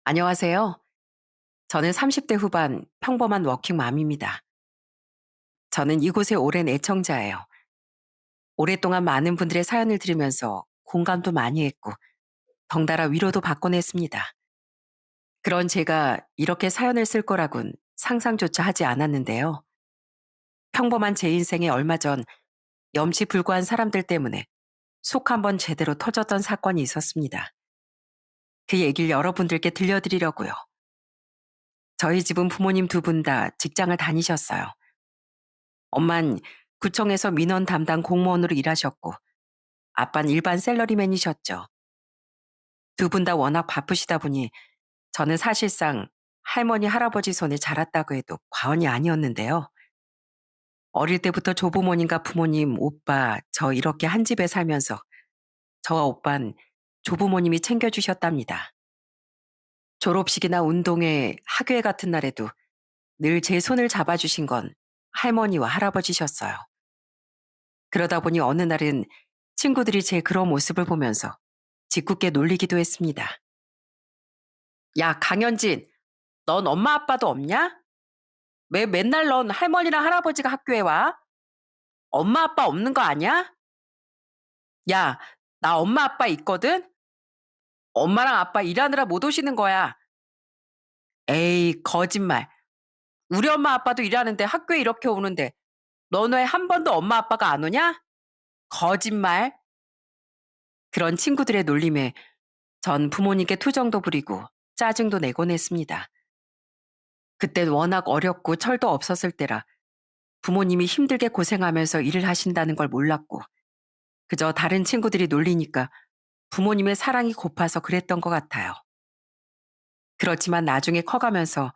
안녕하세요. 저는 30대 후반 평범한 워킹맘입니다. 저는 이곳의 오랜 애청자예요. 오랫동안 많은 분들의 사연을 들으면서 공감도 많이 했고, 덩달아 위로도 받곤 했습니다. 그런 제가 이렇게 사연을 쓸 거라곤 상상조차 하지 않았는데요. 평범한 제 인생에 얼마 전 염치불구한 사람들 때문에 속 한번 제대로 터졌던 사건이 있었습니다. 그 얘기를 여러분들께 들려드리려고요. 저희 집은 부모님 두 분 다 직장을 다니셨어요. 엄만 구청에서 민원 담당 공무원으로 일하셨고 아빤 일반 샐러리맨이셨죠. 두 분 다 워낙 바쁘시다 보니 저는 사실상 할머니 할아버지 손에 자랐다고 해도 과언이 아니었는데요. 어릴 때부터 조부모님과 부모님, 오빠, 저 이렇게 한 집에 살면서 저와 오빤 조부모님이 챙겨주셨답니다. 졸업식이나 운동회, 학회 같은 날에도 늘 제 손을 잡아주신 건 할머니와 할아버지셨어요. 그러다 보니 어느 날은 친구들이 제 그런 모습을 보면서 짓궂게 놀리기도 했습니다. 야, 강현진, 넌 엄마 아빠도 없냐? 왜 맨날 넌 할머니랑 할아버지가 학교에 와? 엄마 아빠 없는 거 아냐? 야, 나 엄마 아빠 있거든? 엄마랑 아빠 일하느라 못 오시는 거야. 에이, 거짓말. 우리 엄마 아빠도 일하는데 학교에 이렇게 오는데 넌 왜 한 번도 엄마 아빠가 안 오냐? 거짓말. 그런 친구들의 놀림에 전 부모님께 투정도 부리고 짜증도 내곤 했습니다. 그땐 워낙 어렵고 철도 없었을 때라 부모님이 힘들게 고생하면서 일을 하신다는 걸 몰랐고 그저 다른 친구들이 놀리니까 부모님의 사랑이 고파서 그랬던 것 같아요. 그렇지만 나중에 커가면서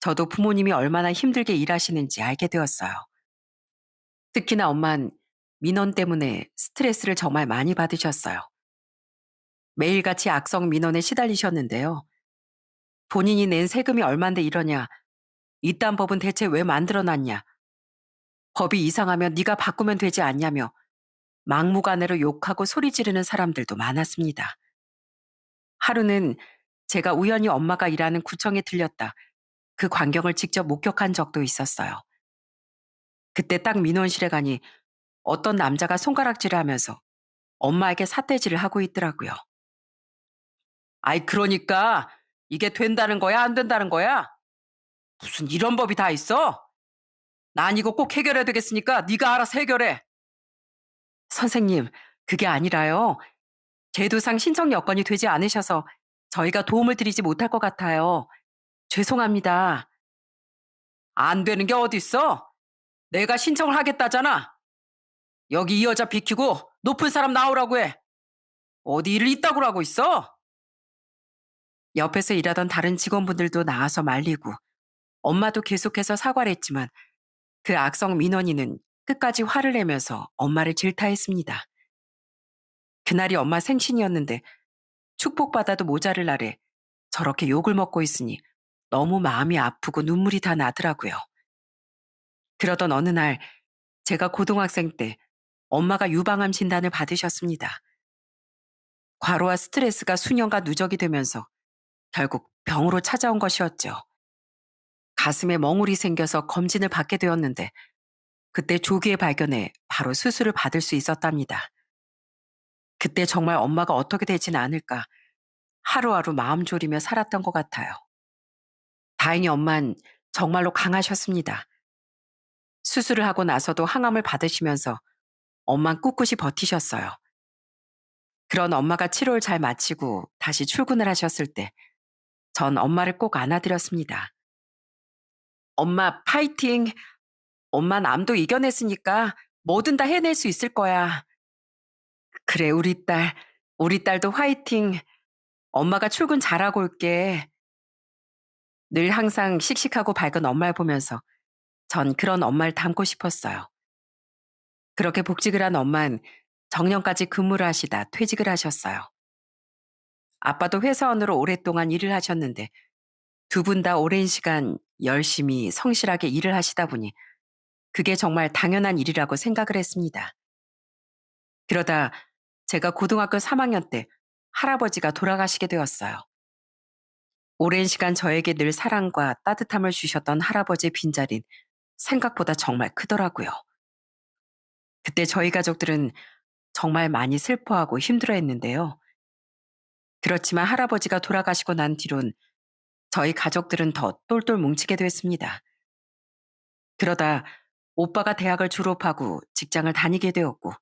저도 부모님이 얼마나 힘들게 일하시는지 알게 되었어요. 특히나 엄만 민원 때문에 스트레스를 정말 많이 받으셨어요. 매일같이 악성 민원에 시달리셨는데요. 본인이 낸 세금이 얼만데 이러냐, 이딴 법은 대체 왜 만들어놨냐, 법이 이상하면 네가 바꾸면 되지 않냐며 막무가내로 욕하고 소리 지르는 사람들도 많았습니다. 하루는 제가 우연히 엄마가 일하는 구청에 들렸다 그 광경을 직접 목격한 적도 있었어요. 그때 딱 민원실에 가니 어떤 남자가 손가락질을 하면서 엄마에게 삿대질을 하고 있더라고요. 아이, 그러니까 이게 된다는 거야, 안 된다는 거야? 무슨 이런 법이 다 있어? 난 이거 꼭 해결해야 되겠으니까 네가 알아서 해결해. 선생님, 그게 아니라요. 제도상 신청 여건이 되지 않으셔서 저희가 도움을 드리지 못할 것 같아요. 죄송합니다. 안 되는 게 어딨어? 내가 신청을 하겠다잖아. 여기 이 여자 비키고 높은 사람 나오라고 해. 어디 일을 이따구로 하고 있어? 옆에서 일하던 다른 직원분들도 나와서 말리고 엄마도 계속해서 사과를 했지만 그 악성 민원인은 끝까지 화를 내면서 엄마를 질타했습니다. 그날이 엄마 생신이었는데 축복받아도 모자를 날에 저렇게 욕을 먹고 있으니 너무 마음이 아프고 눈물이 다 나더라고요. 그러던 어느 날 제가 고등학생 때 엄마가 유방암 진단을 받으셨습니다. 과로와 스트레스가 수년간 누적이 되면서 결국 병으로 찾아온 것이었죠. 가슴에 멍울이 생겨서 검진을 받게 되었는데 그때 조기에 발견해 바로 수술을 받을 수 있었답니다. 그때 정말 엄마가 어떻게 되지는 않을까 하루하루 마음 졸이며 살았던 것 같아요. 다행히 엄만 정말로 강하셨습니다. 수술을 하고 나서도 항암을 받으시면서 엄만 꿋꿋이 버티셨어요. 그런 엄마가 치료를 잘 마치고 다시 출근을 하셨을 때 전 엄마를 꼭 안아드렸습니다. 엄마 파이팅! 엄마 암도 이겨냈으니까 뭐든 다 해낼 수 있을 거야. 그래, 우리 딸도 화이팅! 엄마가 출근 잘하고 올게. 늘 항상 씩씩하고 밝은 엄마를 보면서 전 그런 엄마를 닮고 싶었어요. 그렇게 복직을 한 엄만 정년까지 근무를 하시다 퇴직을 하셨어요. 아빠도 회사원으로 오랫동안 일을 하셨는데 두 분 다 오랜 시간 열심히 성실하게 일을 하시다 보니 그게 정말 당연한 일이라고 생각을 했습니다. 그러다 제가 고등학교 3학년 때 할아버지가 돌아가시게 되었어요. 오랜 시간 저에게 늘 사랑과 따뜻함을 주셨던 할아버지의 빈자리는 생각보다 정말 크더라고요. 그때 저희 가족들은 정말 많이 슬퍼하고 힘들어했는데요. 그렇지만 할아버지가 돌아가시고 난 뒤론 저희 가족들은 더 똘똘 뭉치게 됐습니다. 그러다 오빠가 대학을 졸업하고 직장을 다니게 되었고,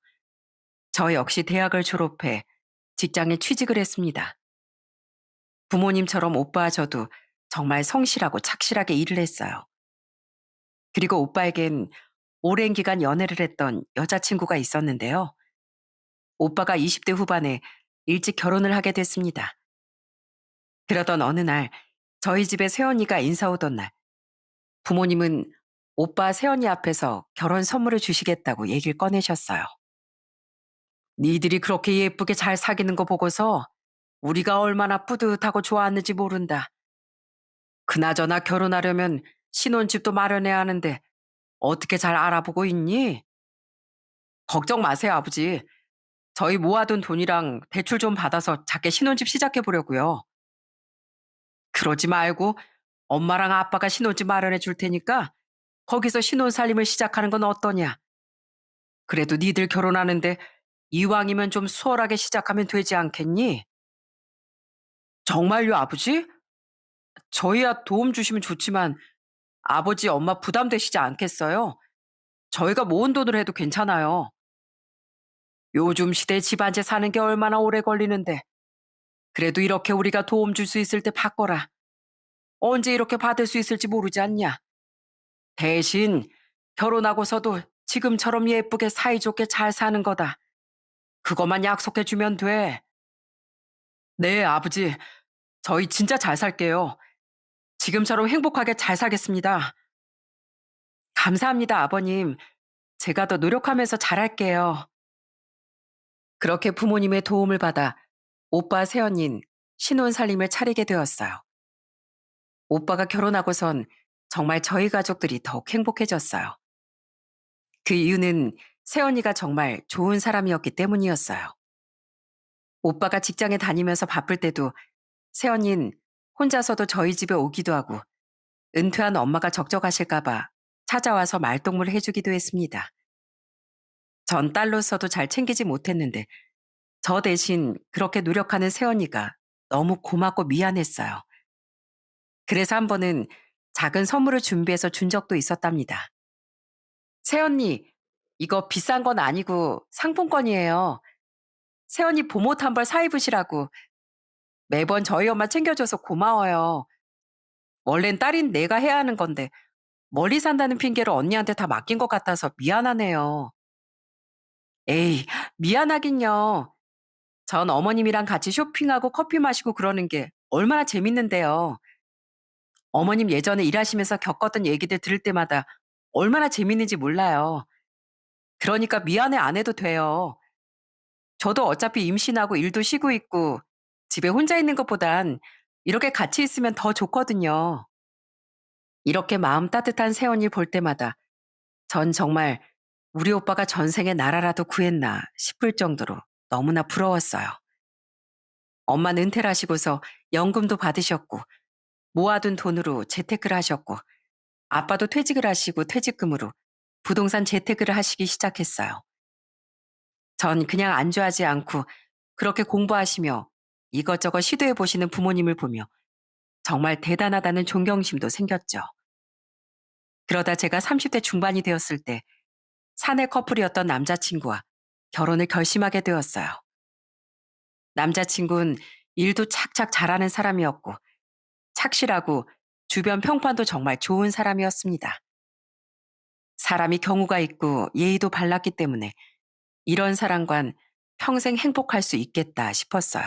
저 역시 대학을 졸업해 직장에 취직을 했습니다. 부모님처럼 오빠와 저도 정말 성실하고 착실하게 일을 했어요. 그리고 오빠에겐 오랜 기간 연애를 했던 여자친구가 있었는데요. 오빠가 20대 후반에 일찍 결혼을 하게 됐습니다. 그러던 어느 날 저희 집에 새언니가 인사 오던 날, 부모님은 오빠 새언니 앞에서 결혼 선물을 주시겠다고 얘기를 꺼내셨어요. 니들이 그렇게 예쁘게 잘 사귀는 거 보고서 우리가 얼마나 뿌듯하고 좋아하는지 모른다. 그나저나 결혼하려면 신혼집도 마련해야 하는데 어떻게 잘 알아보고 있니? 걱정 마세요, 아버지. 저희 모아둔 돈이랑 대출 좀 받아서 작게 신혼집 시작해 보려고요. 그러지 말고 엄마랑 아빠가 신혼집 마련해 줄 테니까 거기서 신혼 살림을 시작하는 건 어떠냐? 그래도 니들 결혼하는데 이왕이면 좀 수월하게 시작하면 되지 않겠니? 정말요, 아버지? 저희야 도움 주시면 좋지만 아버지, 엄마 부담되시지 않겠어요? 저희가 모은 돈으로 해도 괜찮아요. 요즘 시대에 집 한 채 사는 게 얼마나 오래 걸리는데. 그래도 이렇게 우리가 도움 줄 수 있을 때 바꿔라. 언제 이렇게 받을 수 있을지 모르지 않냐? 대신 결혼하고서도 지금처럼 예쁘게 사이좋게 잘 사는 거다. 그것만 약속해 주면 돼. 네, 아버지. 저희 진짜 잘 살게요. 지금처럼 행복하게 잘 살겠습니다. 감사합니다, 아버님. 제가 더 노력하면서 잘할게요. 그렇게 부모님의 도움을 받아 오빠 새언닌 신혼 살림을 차리게 되었어요. 오빠가 결혼하고선 정말 저희 가족들이 더욱 행복해졌어요. 그 이유는 새언니가 정말 좋은 사람이었기 때문이었어요. 오빠가 직장에 다니면서 바쁠 때도 새언닌 혼자서도 저희 집에 오기도 하고, 은퇴한 엄마가 적적하실까봐 찾아와서 말동무를 해주기도 했습니다. 전 딸로서도 잘 챙기지 못했는데 저 대신 그렇게 노력하는 새언니가 너무 고맙고 미안했어요. 그래서 한 번은 작은 선물을 준비해서 준 적도 있었답니다. 새언니, 이거 비싼 건 아니고 상품권이에요. 새언니 봄옷 한 벌 사 입으시라고. 매번 저희 엄마 챙겨줘서 고마워요. 원래는 딸인 내가 해야 하는 건데 멀리 산다는 핑계로 언니한테 다 맡긴 것 같아서 미안하네요. 에이, 미안하긴요. 전 어머님이랑 같이 쇼핑하고 커피 마시고 그러는 게 얼마나 재밌는데요. 어머님 예전에 일하시면서 겪었던 얘기들 들을 때마다 얼마나 재밌는지 몰라요. 그러니까 미안해 안 해도 돼요. 저도 어차피 임신하고 일도 쉬고 있고 집에 혼자 있는 것보단 이렇게 같이 있으면 더 좋거든요. 이렇게 마음 따뜻한 새언니 볼 때마다 전 정말 우리 오빠가 전생에 나라라도 구했나 싶을 정도로 너무나 부러웠어요. 엄마는 은퇴를 하시고서 연금도 받으셨고 모아둔 돈으로 재테크를 하셨고, 아빠도 퇴직을 하시고 퇴직금으로 부동산 재테크를 하시기 시작했어요. 전 그냥 안주하지 않고 그렇게 공부하시며 이것저것 시도해 보시는 부모님을 보며 정말 대단하다는 존경심도 생겼죠. 그러다 제가 30대 중반이 되었을 때 사내 커플이었던 남자친구와 결혼을 결심하게 되었어요. 남자친구는 일도 착착 잘하는 사람이었고 착실하고 주변 평판도 정말 좋은 사람이었습니다. 사람이 경우가 있고 예의도 발랐기 때문에 이런 사람과는 평생 행복할 수 있겠다 싶었어요.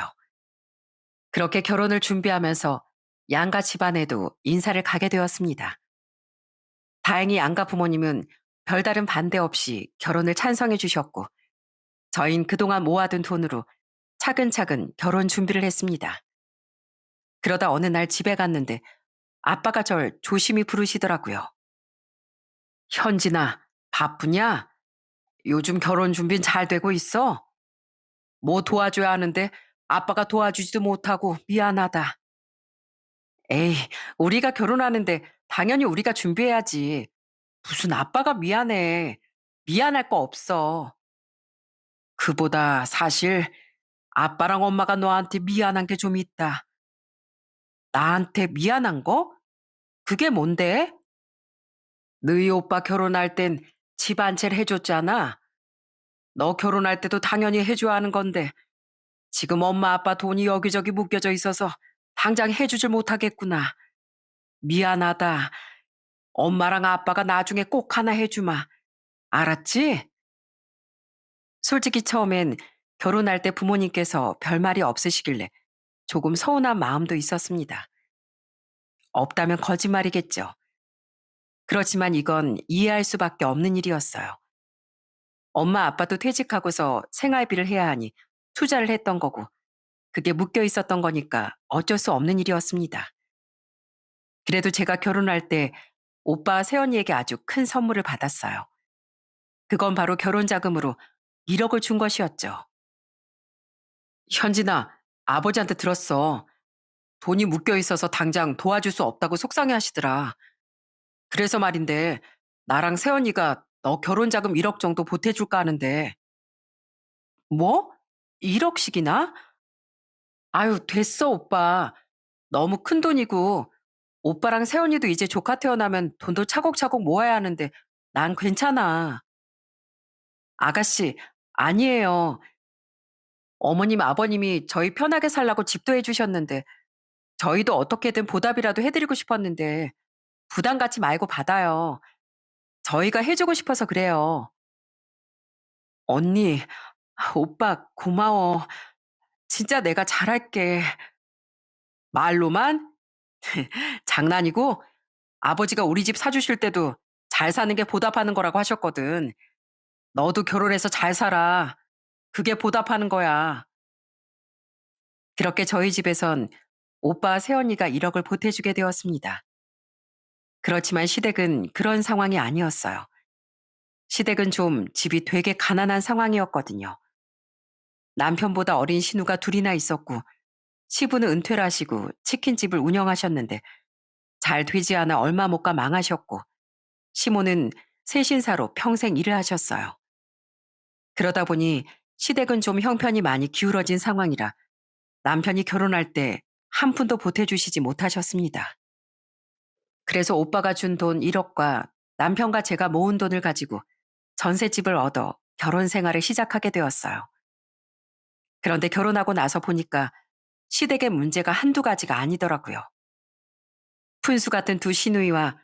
그렇게 결혼을 준비하면서 양가 집안에도 인사를 가게 되었습니다. 다행히 양가 부모님은 별다른 반대 없이 결혼을 찬성해 주셨고, 저흰 그동안 모아둔 돈으로 차근차근 결혼 준비를 했습니다. 그러다 어느 날 집에 갔는데 아빠가 절 조심히 부르시더라고요. 현진아, 바쁘냐? 요즘 결혼 준비는 잘 되고 있어? 뭐 도와줘야 하는데 아빠가 도와주지도 못하고 미안하다. 에이, 우리가 결혼하는데 당연히 우리가 준비해야지. 무슨 아빠가 미안해. 미안할 거 없어. 그보다 사실 아빠랑 엄마가 너한테 미안한 게 좀 있다. 나한테 미안한 거? 그게 뭔데? 너희 오빠 결혼할 땐 집 한 채를 해줬잖아. 너 결혼할 때도 당연히 해줘야 하는 건데 지금 엄마 아빠 돈이 여기저기 묶여져 있어서 당장 해주질 못하겠구나. 미안하다. 엄마랑 아빠가 나중에 꼭 하나 해주마. 알았지? 솔직히 처음엔 결혼할 때 부모님께서 별말이 없으시길래 조금 서운한 마음도 있었습니다. 없다면 거짓말이겠죠. 그렇지만 이건 이해할 수밖에 없는 일이었어요. 엄마 아빠도 퇴직하고서 생활비를 해야 하니 투자를 했던 거고 그게 묶여 있었던 거니까 어쩔 수 없는 일이었습니다. 그래도 제가 결혼할 때 오빠 새언니에게 아주 큰 선물을 받았어요. 그건 바로 결혼 자금으로 1억을 준 것이었죠. 현진아, 아버지한테 들었어. 돈이 묶여 있어서 당장 도와줄 수 없다고 속상해 하시더라. 그래서 말인데, 나랑 새언니가 너 결혼 자금 1억 정도 보태줄까 하는데, 뭐? 1억씩이나? 아유, 됐어, 오빠. 너무 큰 돈이고, 오빠랑 새언니도 이제 조카 태어나면 돈도 차곡차곡 모아야 하는데, 난 괜찮아. 아가씨, 아니에요. 어머님, 아버님이 저희 편하게 살라고 집도 해주셨는데, 저희도 어떻게든 보답이라도 해드리고 싶었는데, 부담 갖지 말고 받아요. 저희가 해주고 싶어서 그래요. 언니, 오빠, 고마워. 진짜 내가 잘할게. 말로만? 장난이고, 아버지가 우리 집 사주실 때도 잘 사는 게 보답하는 거라고 하셨거든. 너도 결혼해서 잘 살아. 그게 보답하는 거야. 그렇게 저희 집에선 오빠 새언니가 1억을 보태주게 되었습니다. 그렇지만 시댁은 그런 상황이 아니었어요. 시댁은 좀 집이 되게 가난한 상황이었거든요. 남편보다 어린 신우가 둘이나 있었고, 시부는 은퇴를 하시고 치킨집을 운영하셨는데 잘 되지 않아 얼마 못 가 망하셨고, 시모는 세신사로 평생 일을 하셨어요. 그러다 보니 시댁은 좀 형편이 많이 기울어진 상황이라 남편이 결혼할 때 한 푼도 보태주시지 못하셨습니다. 그래서 오빠가 준 돈 1억과 남편과 제가 모은 돈을 가지고 전셋집을 얻어 결혼 생활을 시작하게 되었어요. 그런데 결혼하고 나서 보니까 시댁의 문제가 한두 가지가 아니더라고요. 푼수 같은 두 시누이와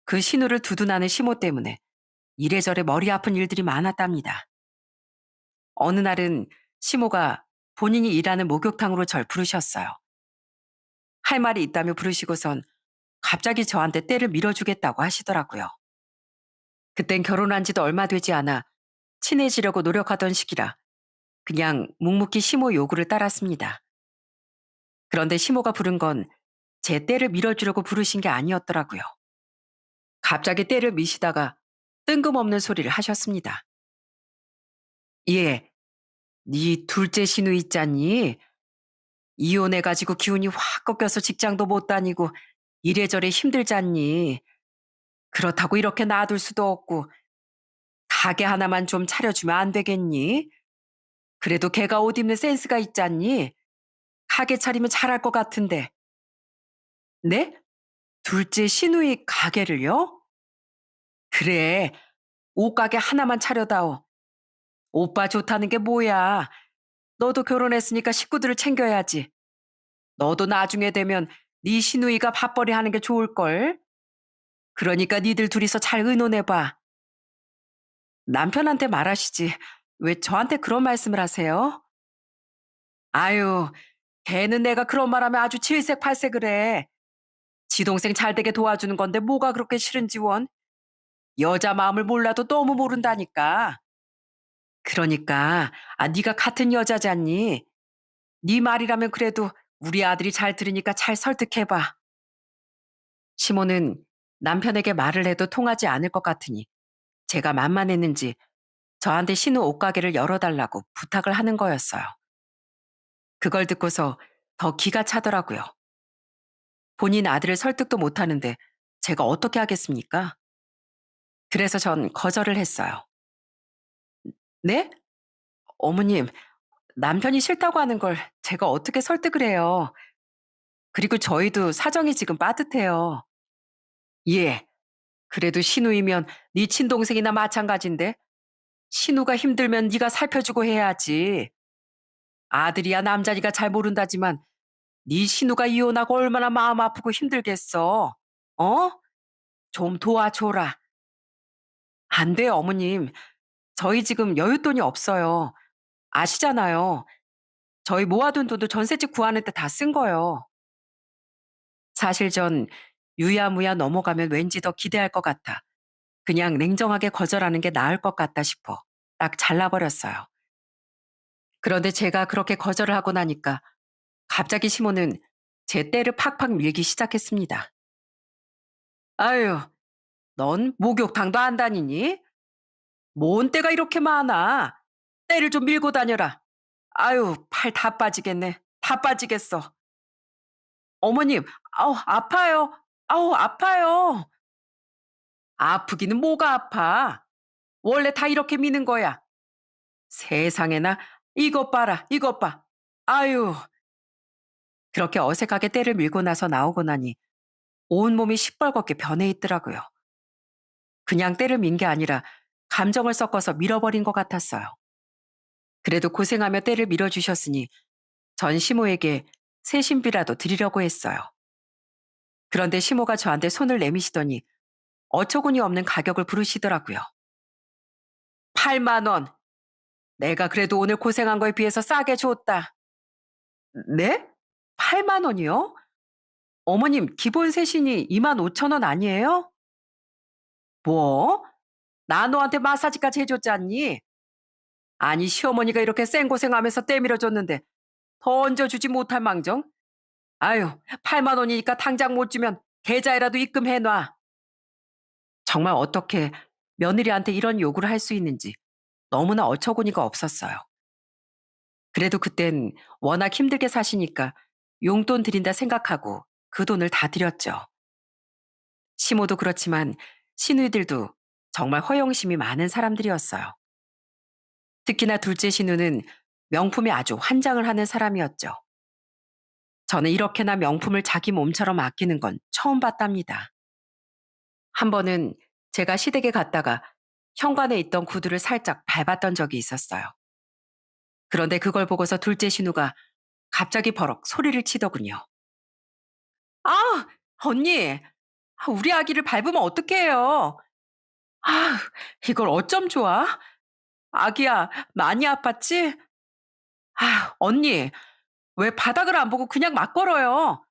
그 시누를 두둔하는 시모 때문에 이래저래 머리 아픈 일들이 많았답니다. 어느 날은 시모가 본인이 일하는 목욕탕으로 절 부르셨어요. 할 말이 있다며 부르시고선 갑자기 저한테 때를 밀어주겠다고 하시더라고요. 그땐 결혼한 지도 얼마 되지 않아 친해지려고 노력하던 시기라 그냥 묵묵히 시모 요구를 따랐습니다. 그런데 시모가 부른 건 제 때를 밀어주려고 부르신 게 아니었더라고요. 갑자기 때를 미시다가 뜬금없는 소리를 하셨습니다. 예, 네 둘째 신우 있잖니? 이혼해가지고 기운이 확 꺾여서 직장도 못 다니고 이래저래 힘들잖니. 그렇다고 이렇게 놔둘 수도 없고 가게 하나만 좀 차려주면 안 되겠니? 그래도 걔가 옷 입는 센스가 있잖니? 가게 차리면 잘할 것 같은데. 네? 둘째 시누이 가게를요? 그래, 옷가게 하나만 차려다오. 오빠 좋다는 게 뭐야? 너도 결혼했으니까 식구들을 챙겨야지. 너도 나중에 되면 네 시누이가 밥벌이 하는 게 좋을걸? 그러니까 니들 둘이서 잘 의논해봐. 남편한테 말하시지. 왜 저한테 그런 말씀을 하세요? 아유, 걔는 내가 그런 말하면 아주 칠색팔색을 해. 지 동생 잘 되게 도와주는 건데 뭐가 그렇게 싫은지 원. 여자 마음을 몰라도 너무 모른다니까. 그러니까 네가 같은 여자잖니. 네 말이라면 그래도 우리 아들이 잘 들으니까 잘 설득해봐. 시모는 남편에게 말을 해도 통하지 않을 것 같으니 제가 만만했는지 저한테 신우 옷가게를 열어달라고 부탁을 하는 거였어요. 그걸 듣고서 더 기가 차더라고요. 본인 아들을 설득도 못하는데 제가 어떻게 하겠습니까? 그래서 전 거절을 했어요. 네? 어머님, 남편이 싫다고 하는 걸 제가 어떻게 설득을 해요? 그리고 저희도 사정이 지금 빠듯해요. 예. 그래도 신우이면 네 친동생이나 마찬가지인데 신우가 힘들면 네가 살펴주고 해야지. 아들이야 남자니까 잘 모른다지만 네 신우가 이혼하고 얼마나 마음 아프고 힘들겠어. 어? 좀 도와줘라. 안 돼요, 어머님. 저희 지금 여윳돈이 없어요. 아시잖아요. 저희 모아둔 돈도 전셋집 구하는 데 다 쓴 거요. 사실 전 유야무야 넘어가면 왠지 더 기대할 것 같아. 그냥 냉정하게 거절하는 게 나을 것 같다 싶어 딱 잘라버렸어요. 그런데 제가 그렇게 거절을 하고 나니까 갑자기 시모는 제 떼를 팍팍 밀기 시작했습니다. 아유, 넌 목욕탕도 안 다니니? 뭔 떼가 이렇게 많아? 떼를 좀 밀고 다녀라. 아유, 팔 다 빠지겠네. 다 빠지겠어. 어머님, 아우, 아파요. 아우, 아파요. 아프기는 뭐가 아파? 원래 다 이렇게 미는 거야. 세상에나, 이것 봐라, 이것 봐. 아유, 그렇게 어색하게 떼를 밀고 나서 나오고 나니 온몸이 시뻘겋게 변해 있더라고요. 그냥 떼를 민 게 아니라 감정을 섞어서 밀어버린 것 같았어요. 그래도 고생하며 떼를 밀어주셨으니 전 시모에게 새 신비라도 드리려고 했어요. 그런데 시모가 저한테 손을 내미시더니 어처구니 없는 가격을 부르시더라고요. 8만 원. 내가 그래도 오늘 고생한 거에 비해서 싸게 줬다. 네? 8만 원이요? 어머님, 기본 세신이 2만 5천 원 아니에요? 뭐? 나 너한테 마사지까지 해줬잖니? 아니, 시어머니가 이렇게 생고생하면서 떼밀어줬는데 더 얹어주지 못할 망정? 아유, 8만 원이니까 당장 못 주면 계좌에라도 입금해놔. 정말 어떻게 며느리한테 이런 요구를 할 수 있는지 너무나 어처구니가 없었어요. 그래도 그땐 워낙 힘들게 사시니까 용돈 드린다 생각하고 그 돈을 다 드렸죠. 시모도 그렇지만 시누이들도 정말 허영심이 많은 사람들이었어요. 특히나 둘째 시누는 명품에 아주 환장을 하는 사람이었죠. 저는 이렇게나 명품을 자기 몸처럼 아끼는 건 처음 봤답니다. 한 번은 제가 시댁에 갔다가 현관에 있던 구두를 살짝 밟았던 적이 있었어요. 그런데 그걸 보고서 둘째 신우가 갑자기 버럭 소리를 치더군요. 아, 언니, 우리 아기를 밟으면 어떡해요? 아, 이걸 어쩜 좋아? 아기야, 많이 아팠지? 아, 언니, 왜 바닥을 안 보고 그냥 막 걸어요?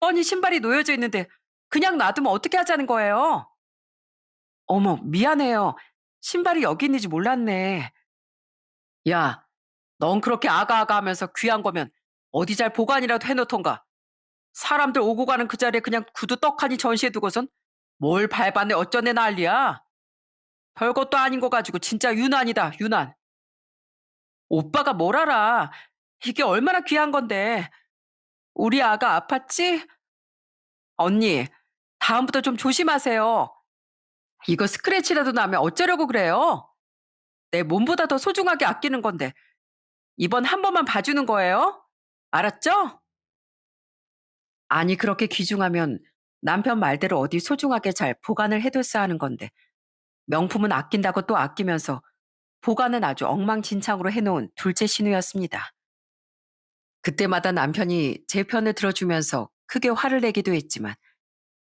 뻔히 신발이 놓여져 있는데 그냥 놔두면 어떻게 하자는 거예요? 어머, 미안해요. 신발이 여기 있는지 몰랐네. 야, 넌 그렇게 아가아가 하면서 귀한 거면 어디 잘 보관이라도 해놓던가. 사람들 오고 가는 그 자리에 그냥 구두 떡하니 전시해 두고선 뭘 밟았네 어쩌네 난리야. 별것도 아닌 거 가지고 진짜 유난이다, 유난. 오빠가 뭘 알아. 이게 얼마나 귀한 건데. 우리 아가 아팠지? 언니, 다음부터 좀 조심하세요. 이거 스크래치라도 나면 어쩌려고 그래요? 내 몸보다 더 소중하게 아끼는 건데 이번 한 번만 봐주는 거예요? 알았죠? 아니 그렇게 귀중하면 남편 말대로 어디 소중하게 잘 보관을 해뒀어야 하는 건데 명품은 아낀다고 또 아끼면서 보관은 아주 엉망진창으로 해놓은 둘째 신우였습니다. 그때마다 남편이 제 편을 들어주면서 크게 화를 내기도 했지만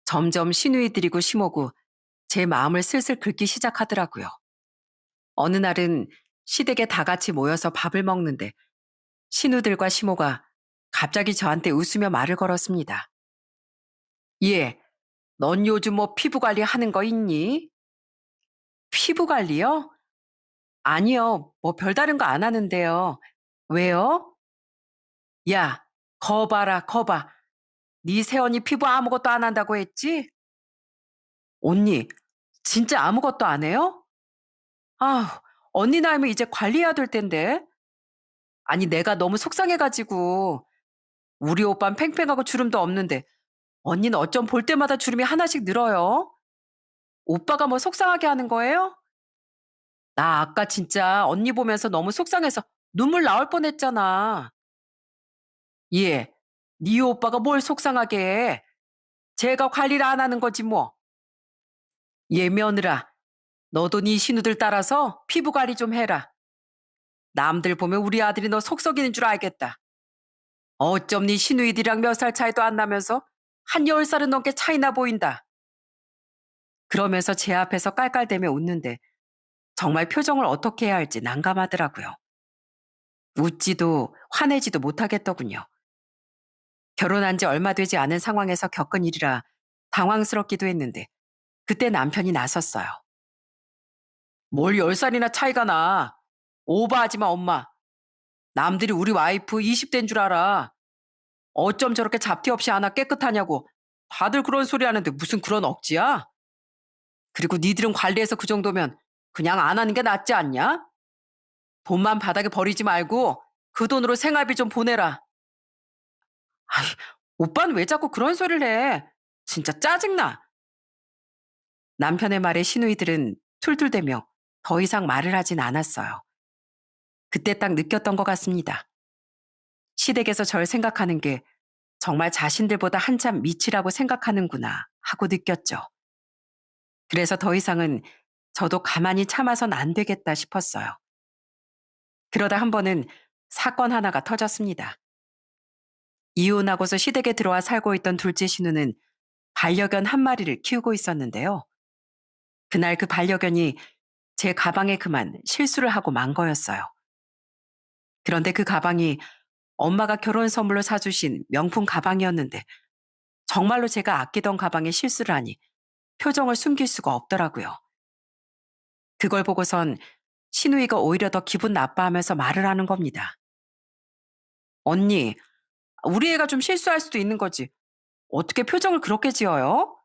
점점 시누이들이고 시모고 제 마음을 슬슬 긁기 시작하더라고요. 어느 날은 시댁에 다 같이 모여서 밥을 먹는데 신우들과 시모가 갑자기 저한테 웃으며 말을 걸었습니다. 예, 넌 요즘 뭐 피부 관리 하는 거 있니? 피부 관리요? 아니요, 뭐 별다른 거 안 하는데요. 왜요? 야, 거 봐라, 거 봐. 네 새언니 피부 아무것도 안 한다고 했지? 언니, 진짜 아무것도 안 해요? 아, 언니 나이면 이제 관리해야 될 텐데. 아니, 내가 너무 속상해가지고 우리 오빤 팽팽하고 주름도 없는데 언니는 어쩜 볼 때마다 주름이 하나씩 늘어요? 오빠가 뭐 속상하게 하는 거예요? 나 아까 진짜 언니 보면서 너무 속상해서 눈물 나올 뻔했잖아. 예, 네 오빠가 뭘 속상하게 해. 제가 관리를 안 하는 거지 뭐. 얘 며느라, 너도 네 신우들 따라서 피부 관리 좀 해라. 남들 보면 우리 아들이 너 속썩이는 줄 알겠다. 어쩜 네 시누이들이랑 몇 살 차이도 안 나면서 한 10살은 넘게 차이나 보인다. 그러면서 제 앞에서 깔깔대며 웃는데 정말 표정을 어떻게 해야 할지 난감하더라고요. 웃지도 화내지도 못하겠더군요. 결혼한 지 얼마 되지 않은 상황에서 겪은 일이라 당황스럽기도 했는데 그때 남편이 나섰어요. 뭘 10살이나 차이가 나. 오버하지 마, 엄마. 남들이 우리 와이프 20대인 줄 알아. 어쩜 저렇게 잡티 없이 하나 깨끗하냐고. 다들 그런 소리 하는데 무슨 그런 억지야? 그리고 니들은 관리해서 그 정도면 그냥 안 하는 게 낫지 않냐? 돈만 바닥에 버리지 말고 그 돈으로 생활비 좀 보내라. 아이, 오빠는 왜 자꾸 그런 소리를 해? 진짜 짜증나. 남편의 말에 시누이들은 툴툴대며 더 이상 말을 하진 않았어요. 그때 딱 느꼈던 것 같습니다. 시댁에서 절 생각하는 게 정말 자신들보다 한참 밑이라고 생각하는구나 하고 느꼈죠. 그래서 더 이상은 저도 가만히 참아선 안 되겠다 싶었어요. 그러다 한 번은 사건 하나가 터졌습니다. 이혼하고서 시댁에 들어와 살고 있던 둘째 신우는 반려견 한 마리를 키우고 있었는데요. 그날 그 반려견이 제 가방에 그만 실수를 하고 만 거였어요. 그런데 그 가방이 엄마가 결혼 선물로 사주신 명품 가방이었는데 정말로 제가 아끼던 가방에 실수를 하니 표정을 숨길 수가 없더라고요. 그걸 보고선 시누이가 오히려 더 기분 나빠하면서 말을 하는 겁니다. 언니, 우리 애가 좀 실수할 수도 있는 거지. 어떻게 표정을 그렇게 지어요?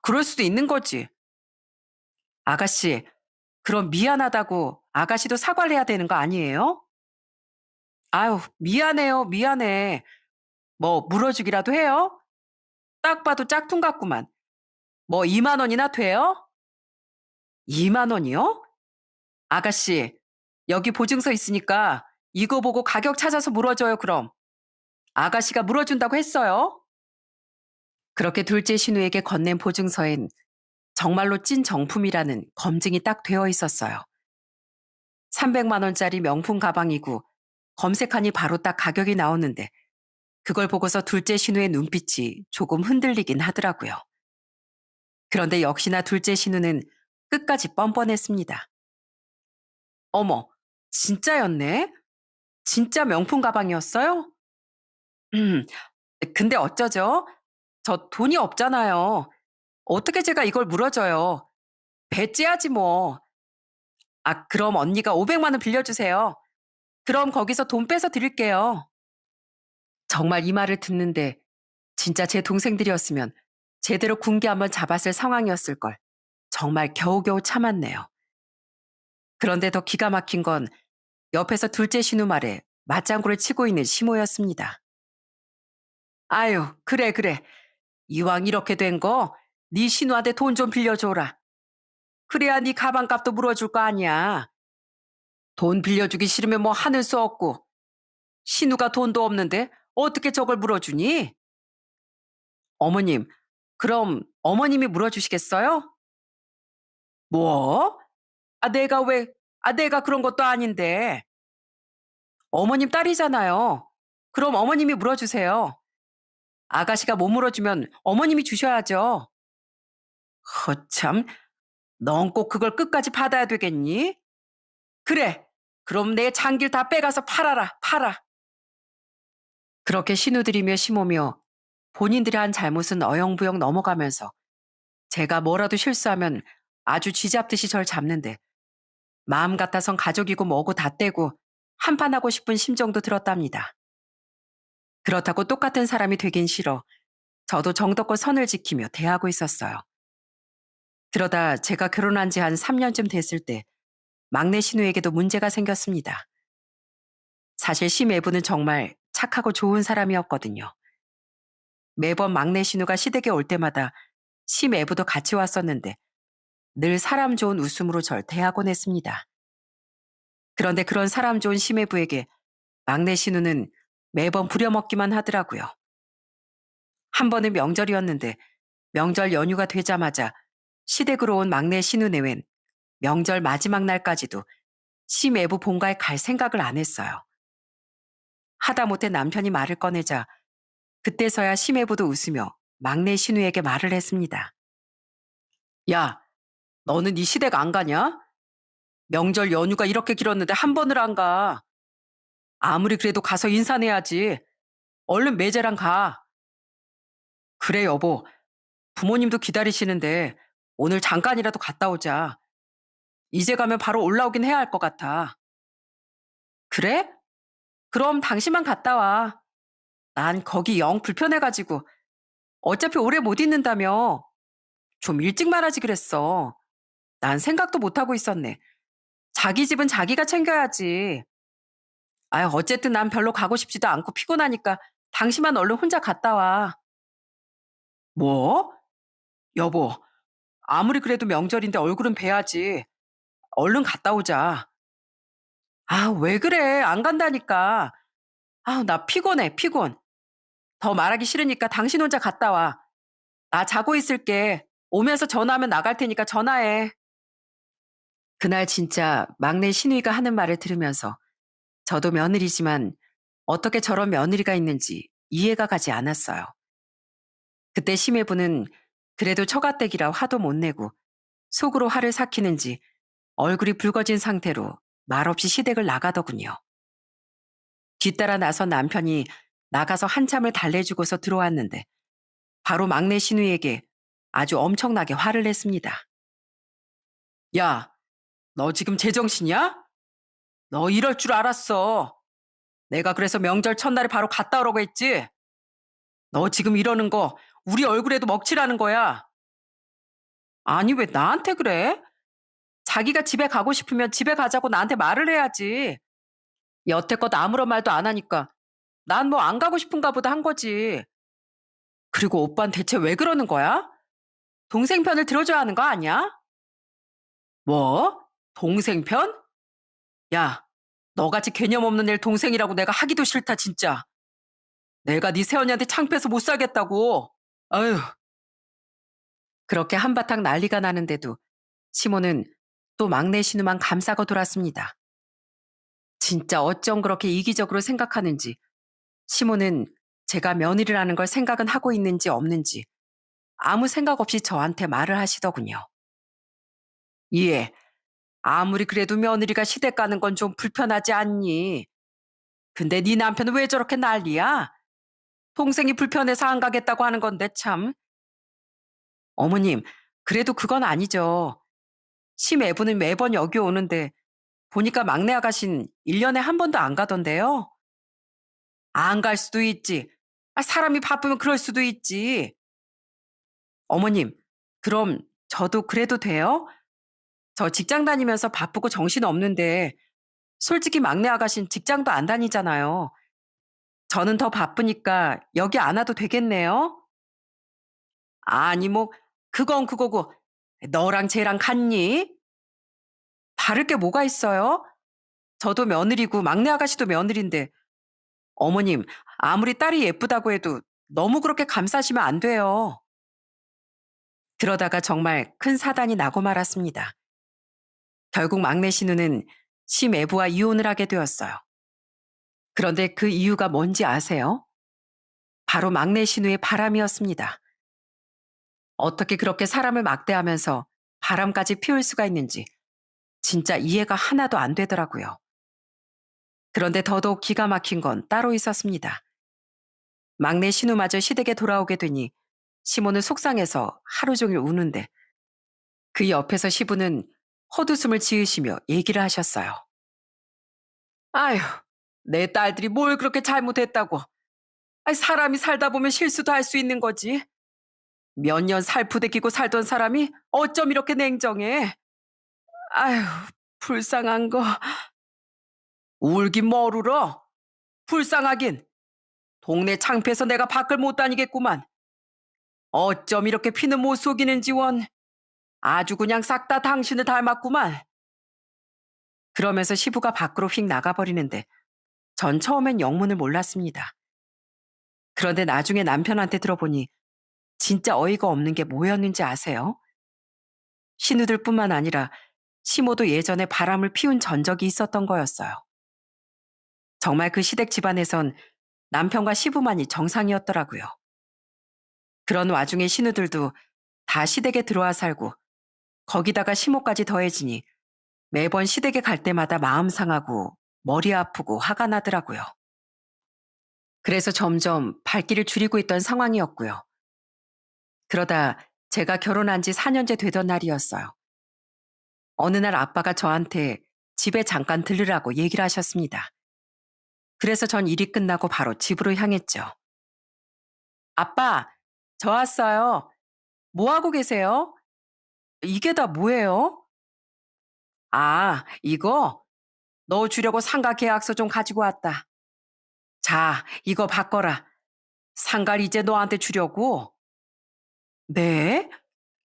그럴 수도 있는 거지. 아가씨, 그럼 미안하다고 아가씨도 사과를 해야 되는 거 아니에요? 아유, 미안해요, 미안해. 뭐 물어주기라도 해요? 딱 봐도 짝퉁 같구만. 뭐 2만 원이나 돼요? 2만 원이요? 아가씨, 여기 보증서 있으니까 이거 보고 가격 찾아서 물어줘요, 그럼. 아가씨가 물어준다고 했어요. 그렇게 둘째 신우에게 건넨 보증서엔 정말로 찐 정품이라는 검증이 딱 되어 있었어요. 300만 원짜리 명품 가방이고 검색하니 바로 딱 가격이 나오는데 그걸 보고서 둘째 신우의 눈빛이 조금 흔들리긴 하더라고요. 그런데 역시나 둘째 신우는 끝까지 뻔뻔했습니다. 어머, 진짜였네? 진짜 명품 가방이었어요? 음, 근데 어쩌죠? 저 돈이 없잖아요. 어떻게 제가 이걸 물어줘요? 배째야지 뭐. 아, 그럼 언니가 500만 원 빌려주세요. 그럼 거기서 돈 빼서 드릴게요. 정말 이 말을 듣는데 진짜 제 동생들이었으면 제대로 군기 한번 잡았을 상황이었을 걸. 정말 겨우겨우 참았네요. 그런데 더 기가 막힌 건 옆에서 둘째 신우 말에 맞장구를 치고 있는 시모였습니다. 아유, 그래, 그래. 이왕 이렇게 된 거, 네 신우한테 돈 좀 빌려줘라. 그래야 네 가방값도 물어줄 거 아니야. 돈 빌려주기 싫으면 뭐 하늘 수 없고. 신우가 돈도 없는데 어떻게 저걸 물어주니? 어머님, 그럼 어머님이 물어주시겠어요? 뭐? 아, 내가 왜, 아, 내가 그런 것도 아닌데. 어머님 딸이잖아요. 그럼 어머님이 물어주세요. 아가씨가 못 물어주면 어머님이 주셔야죠. 허참, 넌 꼭 그걸 끝까지 받아야 되겠니? 그래, 그럼 내 장길 다 빼가서 팔아라, 팔아. 그렇게 신우들이며 심오며 본인들이 한 잘못은 어영부영 넘어가면서 제가 뭐라도 실수하면 아주 쥐잡듯이 절 잡는데 마음 같아선 가족이고 뭐고 다 떼고 한판하고 싶은 심정도 들었답니다. 그렇다고 똑같은 사람이 되긴 싫어 저도 정덕과 선을 지키며 대하고 있었어요. 그러다 제가 결혼한 지 한 3년쯤 됐을 때 막내 신우에게도 문제가 생겼습니다. 사실 심애부는 정말 착하고 좋은 사람이었거든요. 매번 막내 신우가 시댁에 올 때마다 심애부도 같이 왔었는데 늘 사람 좋은 웃음으로 절 대하곤 했습니다. 그런데 그런 사람 좋은 심애부에게 막내 신우는 매번 부려먹기만 하더라고요. 한 번은 명절이었는데 명절 연휴가 되자마자 시댁으로 온 막내 신우 내웬 명절 마지막 날까지도 심애부 본가에 갈 생각을 안 했어요. 하다못해 남편이 말을 꺼내자 그때서야 심애부도 웃으며 막내 신우에게 말을 했습니다. 야, 너는 이 시댁 안 가냐? 명절 연휴가 이렇게 길었는데 한 번을 안 가. 아무리 그래도 가서 인사내야지. 얼른 매제랑 가. 그래, 여보. 부모님도 기다리시는데 오늘 잠깐이라도 갔다 오자. 이제 가면 바로 올라오긴 해야 할 것 같아. 그래? 그럼 당신만 갔다 와. 난 거기 영 불편해가지고 어차피 오래 못 있는다며. 좀 일찍 말하지 그랬어. 난 생각도 못하고 있었네. 자기 집은 자기가 챙겨야지. 아, 어쨌든 난 별로 가고 싶지도 않고 피곤하니까 당신만 얼른 혼자 갔다 와. 뭐? 여보, 아무리 그래도 명절인데 얼굴은 뵈야지. 얼른 갔다 오자. 아, 왜 그래? 안 간다니까. 아, 나 피곤해, 피곤. 더 말하기 싫으니까 당신 혼자 갔다 와. 나 자고 있을게. 오면서 전화하면 나갈 테니까 전화해. 그날 진짜 막내 신우이가 하는 말을 들으면서 저도 며느리지만 어떻게 저런 며느리가 있는지 이해가 가지 않았어요. 그때 심해부는 그래도 처가댁이라 화도 못 내고 속으로 화를 삭히는지 얼굴이 붉어진 상태로 말없이 시댁을 나가더군요. 뒤따라 나선 남편이 나가서 한참을 달래주고서 들어왔는데 바로 막내 신우에게 아주 엄청나게 화를 냈습니다. 야, 너 지금 제정신이야? 너 이럴 줄 알았어. 내가 그래서 명절 첫날에 바로 갔다 오라고 했지? 너 지금 이러는 거 우리 얼굴에도 먹칠하는 거야. 아니, 왜 나한테 그래? 자기가 집에 가고 싶으면 집에 가자고 나한테 말을 해야지. 여태껏 아무런 말도 안 하니까 난 뭐 안 가고 싶은가 보다 한 거지. 그리고 오빤 대체 왜 그러는 거야? 동생 편을 들어줘야 하는 거 아니야? 뭐? 동생 편? 야, 너같이 개념 없는 애 동생이라고 내가 하기도 싫다 진짜. 내가 네 새언니한테 창피해서 못 살겠다고. 아휴. 그렇게 한바탕 난리가 나는데도 시모는 또 막내 신우만 감싸고 돌았습니다. 진짜 어쩜 그렇게 이기적으로 생각하는지 시모는 제가 며느리라는 걸 생각은 하고 있는지 없는지 아무 생각 없이 저한테 말을 하시더군요. 예, 아무리 그래도 며느리가 시댁 가는 건 좀 불편하지 않니? 근데 네 남편은 왜 저렇게 난리야? 동생이 불편해서 안 가겠다고 하는 건데 참. 어머님, 그래도 그건 아니죠. 심애부는 매번 여기 오는데 보니까 막내 아가씨는 1년에 한 번도 안 가던데요. 안 갈 수도 있지. 아, 사람이 바쁘면 그럴 수도 있지. 어머님, 그럼 저도 그래도 돼요? 저 직장 다니면서 바쁘고 정신 없는데 솔직히 막내 아가씨는 직장도 안 다니잖아요. 저는 더 바쁘니까 여기 안 와도 되겠네요? 아니, 뭐, 그건 그거고, 너랑 쟤랑 같니? 다를 게 뭐가 있어요? 저도 며느리고 막내 아가씨도 며느리인데, 어머님, 아무리 딸이 예쁘다고 해도 너무 그렇게 감싸시면 안 돼요. 그러다가 정말 큰 사단이 나고 말았습니다. 결국 막내 신우는 심애부와 이혼을 하게 되었어요. 그런데 그 이유가 뭔지 아세요? 바로 막내 신우의 바람이었습니다. 어떻게 그렇게 사람을 막대하면서 바람까지 피울 수가 있는지 진짜 이해가 하나도 안 되더라고요. 그런데 더더욱 기가 막힌 건 따로 있었습니다. 막내 신우마저 시댁에 돌아오게 되니 시모는 속상해서 하루 종일 우는데 그 옆에서 시부는 헛웃음을 지으시며 얘기를 하셨어요. 아휴, 내 딸들이 뭘 그렇게 잘못했다고. 아이, 사람이 살다 보면 실수도 할 수 있는 거지. 몇 년 살푸대끼고 살던 사람이 어쩜 이렇게 냉정해. 아휴, 불쌍한 거. 울긴 뭘 울어? 불쌍하긴. 동네 창피해서 내가 밖을 못 다니겠구만. 어쩜 이렇게 피는 못 속이는지 원. 아주 그냥 싹 다 당신을 닮았구만. 그러면서 시부가 밖으로 휙 나가버리는데 전 처음엔 영문을 몰랐습니다. 그런데 나중에 남편한테 들어보니 진짜 어이가 없는 게 뭐였는지 아세요? 신우들뿐만 아니라 시모도 예전에 바람을 피운 전적이 있었던 거였어요. 정말 그 시댁 집안에선 남편과 시부만이 정상이었더라고요. 그런 와중에 신우들도 다 시댁에 들어와 살고 거기다가 시모까지 더해지니 매번 시댁에 갈 때마다 마음 상하고 머리 아프고 화가 나더라고요. 그래서 점점 발길을 줄이고 있던 상황이었고요. 그러다 제가 결혼한 지 4년째 되던 날이었어요. 어느 날 아빠가 저한테 집에 잠깐 들르라고 얘기를 하셨습니다. 그래서 전 일이 끝나고 바로 집으로 향했죠. 아빠, 저 왔어요. 뭐 하고 계세요? 이게 다 뭐예요? 아, 이거 너 주려고 상가 계약서 좀 가지고 왔다. 자, 이거 바꿔라. 상가를 이제 너한테 주려고. 네?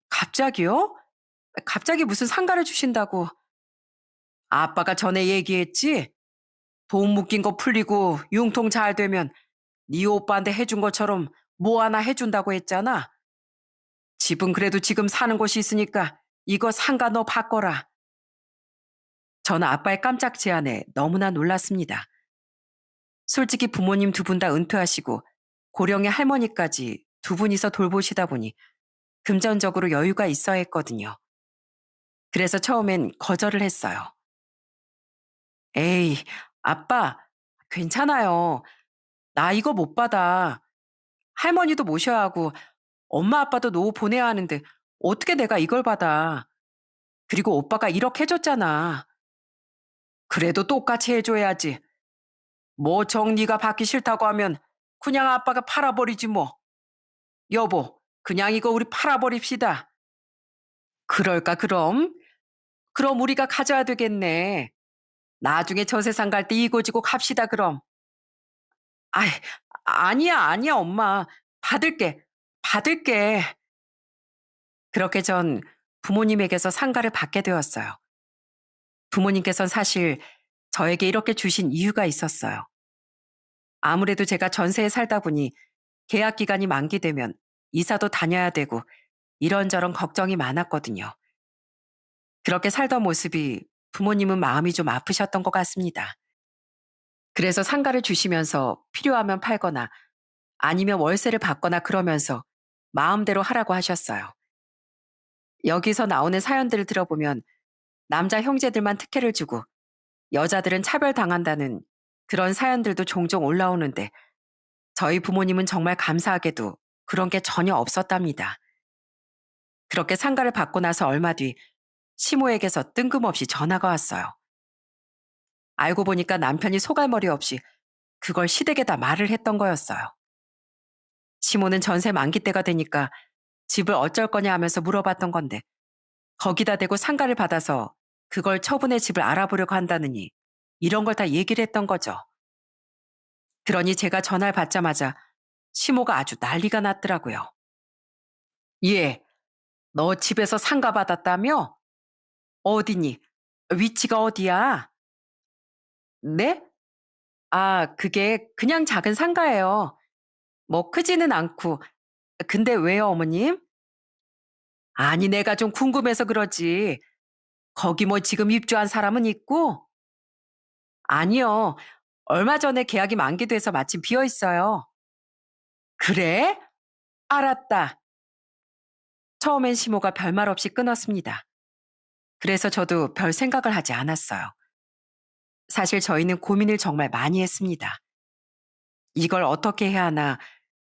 갑자기요? 갑자기 무슨 상가를 주신다고. 아빠가 전에 얘기했지? 돈 묶인 거 풀리고 융통 잘 되면 네 오빠한테 해준 것처럼 뭐 하나 해준다고 했잖아. 집은 그래도 지금 사는 곳이 있으니까 이거 상가 너 바꿔라. 저는 아빠의 깜짝 제안에 너무나 놀랐습니다. 솔직히 부모님 두 분 다 은퇴하시고 고령의 할머니까지 두 분이서 돌보시다 보니 금전적으로 여유가 있어야 했거든요. 그래서 처음엔 거절을 했어요. 에이, 아빠, 괜찮아요. 나 이거 못 받아. 할머니도 모셔야 하고 엄마 아빠도 노후 보내야 하는데 어떻게 내가 이걸 받아. 그리고 오빠가 1억 해줬잖아. 그래도 똑같이 해줘야지. 뭐 정리가 받기 싫다고 하면 그냥 아빠가 팔아버리지 뭐. 여보, 그냥 이거 우리 팔아버립시다. 그럴까 그럼? 그럼 우리가 가져야 되겠네. 나중에 저 세상 갈 때 이고 지고 갑시다 그럼. 아이, 아니야 아니야 엄마. 받을게. 받을게. 그렇게 전 부모님에게서 상가를 받게 되었어요. 부모님께선 사실 저에게 이렇게 주신 이유가 있었어요. 아무래도 제가 전세에 살다 보니 계약 기간이 만기되면 이사도 다녀야 되고 이런저런 걱정이 많았거든요. 그렇게 살던 모습이 부모님은 마음이 좀 아프셨던 것 같습니다. 그래서 상가를 주시면서 필요하면 팔거나 아니면 월세를 받거나 그러면서 마음대로 하라고 하셨어요. 여기서 나오는 사연들을 들어보면 남자 형제들만 특혜를 주고 여자들은 차별당한다는 그런 사연들도 종종 올라오는데 저희 부모님은 정말 감사하게도 그런 게 전혀 없었답니다. 그렇게 상가를 받고 나서 얼마 뒤 시모에게서 뜬금없이 전화가 왔어요. 알고 보니까 남편이 소갈머리 없이 그걸 시댁에다 말을 했던 거였어요. 시모는 전세 만기 때가 되니까 집을 어쩔 거냐 하면서 물어봤던 건데 거기다 대고 상가를 받아서 그걸 처분해 집을 알아보려고 한다느니 이런 걸 다 얘기를 했던 거죠. 그러니 제가 전화를 받자마자 시모가 아주 난리가 났더라고요. 예, 너 집에서 상가 받았다며? 어디니? 위치가 어디야? 네? 아, 그게 그냥 작은 상가예요. 뭐 크지는 않고. 근데 왜요, 어머님? 아니, 내가 좀 궁금해서 그러지. 거기 뭐 지금 입주한 사람은 있고? 아니요. 얼마 전에 계약이 만기돼서 마침 비어 있어요. 그래? 알았다. 처음엔 시모가 별말 없이 끊었습니다. 그래서 저도 별 생각을 하지 않았어요. 사실 저희는 고민을 정말 많이 했습니다. 이걸 어떻게 해야 하나,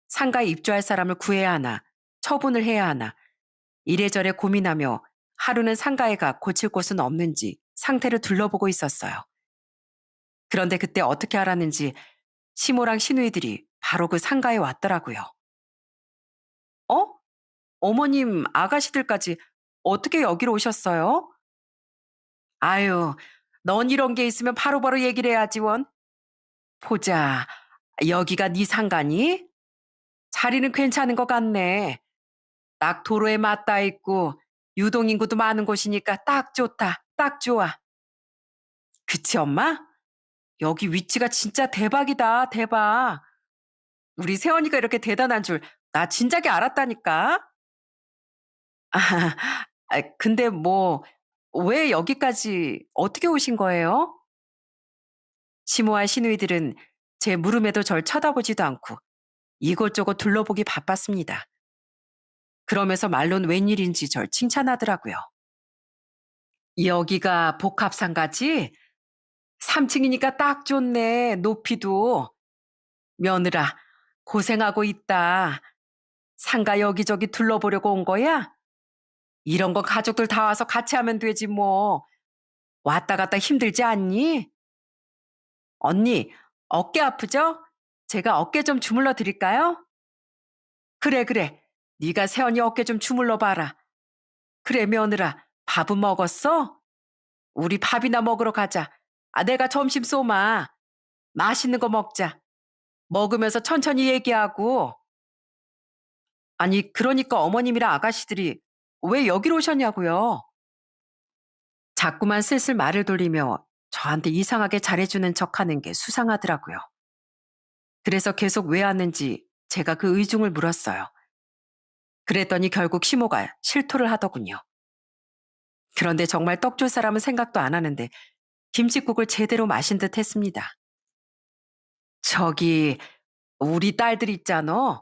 상가에 입주할 사람을 구해야 하나, 처분을 해야 하나, 이래저래 고민하며 하루는 상가에 가 고칠 곳은 없는지 상태를 둘러보고 있었어요. 그런데 그때 어떻게 알았는지 시모랑 시누이들이 바로 그 상가에 왔더라고요. 어? 어머님, 아가씨들까지 어떻게 여기로 오셨어요? 아유, 넌 이런 게 있으면 바로바로 얘기를 해야지 원. 보자. 여기가 네 상가니? 자리는 괜찮은 것 같네. 딱 도로에 맞닿아 있고 유동인구도 많은 곳이니까 딱 좋다. 딱 좋아. 그치, 엄마? 여기 위치가 진짜 대박이다. 대박. 우리 세원이가 이렇게 대단한 줄 나 진작에 알았다니까. 근데 뭐 왜 여기까지 어떻게 오신 거예요? 시모와 시누이들은 제 물음에도 절 쳐다보지도 않고 이곳저곳 둘러보기 바빴습니다. 그러면서 말론 웬일인지 절 칭찬하더라고요. 여기가 복합상가지? 3층이니까 딱 좋네. 높이도. 며느라, 고생하고 있다. 상가 여기저기 둘러보려고 온 거야? 이런 거 가족들 다 와서 같이 하면 되지 뭐. 왔다 갔다 힘들지 않니? 언니, 어깨 아프죠? 제가 어깨 좀 주물러 드릴까요? 그래, 그래. 네가 세연이 어깨 좀 주물러 봐라. 그래, 며느라. 밥은 먹었어? 우리 밥이나 먹으러 가자. 내가 점심 쏘마. 맛있는 거 먹자. 먹으면서 천천히 얘기하고. 아니, 그러니까 어머님이랑 아가씨들이 왜 여기로 오셨냐고요? 자꾸만 슬슬 말을 돌리며 저한테 이상하게 잘해주는 척하는 게 수상하더라고요. 그래서 계속 왜 왔는지 제가 그 의중을 물었어요. 그랬더니 결국 시모가 실토를 하더군요. 그런데 정말 떡 줄 사람은 생각도 안 하는데 김칫국을 제대로 마신 듯 했습니다. 저기 우리 딸들 있잖아.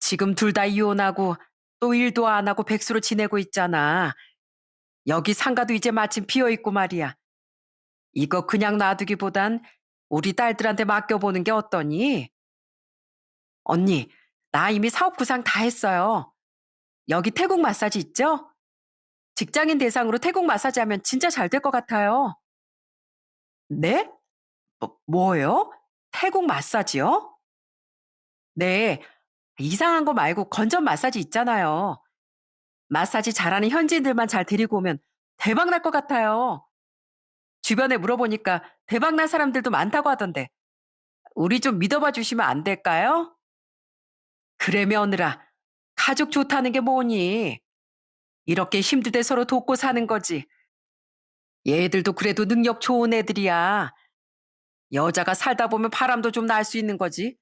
지금 둘 다 이혼하고 또 일도 안 하고 백수로 지내고 있잖아. 여기 상가도 이제 마침 비어있고 말이야. 이거 그냥 놔두기보단 우리 딸들한테 맡겨보는 게 어떠니? 언니, 나 이미 사업 구상 다 했어요. 여기 태국 마사지 있죠? 직장인 대상으로 태국 마사지 하면 진짜 잘 될 것 같아요. 네? 뭐요? 태국 마사지요? 네, 이상한 거 말고 건전 마사지 있잖아요. 마사지 잘하는 현지인들만 잘 데리고 오면 대박 날 것 같아요. 주변에 물어보니까 대박 난 사람들도 많다고 하던데 우리 좀 믿어봐 주시면 안 될까요? 그래 며느라 가족 좋다는 게 뭐니? 이렇게 힘들 때 서로 돕고 사는 거지. 얘들도 그래도 능력 좋은 애들이야. 여자가 살다 보면 바람도 좀 날 수 있는 거지.